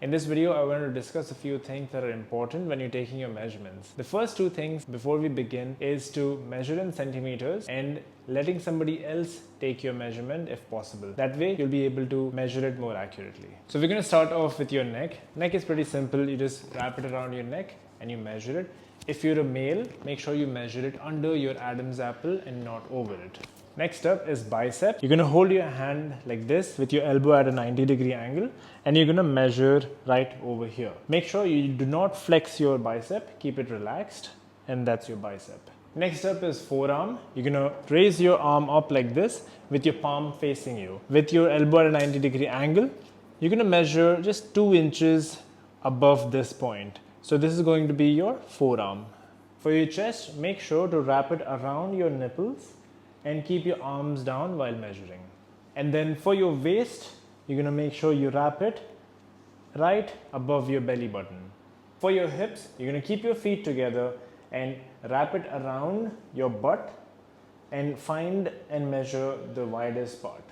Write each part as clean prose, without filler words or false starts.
In this video, I want to discuss a few things that are important when you're taking your measurements. The first two things before we begin is to measure in centimeters and letting somebody else take your measurement if possible. That way, you'll be able to measure it more accurately. So we're going to start off with your neck. Neck is pretty simple. You just wrap it around your neck and you measure it. If you're a male, make sure you measure it under your Adam's apple and not over it. Next up is bicep. You're going to hold your hand like this with your elbow at a 90-degree angle and you're going to measure right over here. Make sure you do not flex your bicep, keep it relaxed, and that's your bicep. Next up is forearm. You're going to raise your arm up like this with your palm facing you. With your elbow at a 90-degree angle, you're going to measure just 2 inches above this point. So this is going to be your forearm. For your chest, make sure to wrap it around your nipples and keep your arms down while measuring. And then for your waist, you're going to make sure you wrap it right above your belly button. For your hips, you're going to keep your feet together and wrap it around your butt and find and measure the widest part.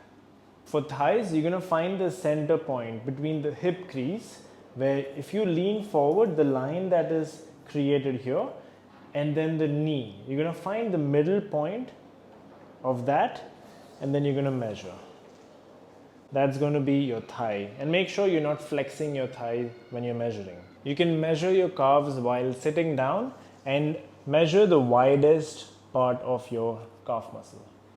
For thighs, you're going to find the center point between the hip crease, where if you lean forward, the line that is created here, and then the knee, you're going to find the middle point of that, and then you're going to measure. That's going to be your thigh, and make sure you're not flexing your thigh when you're measuring. You can measure your calves while sitting down and measure the widest part of your calf muscle.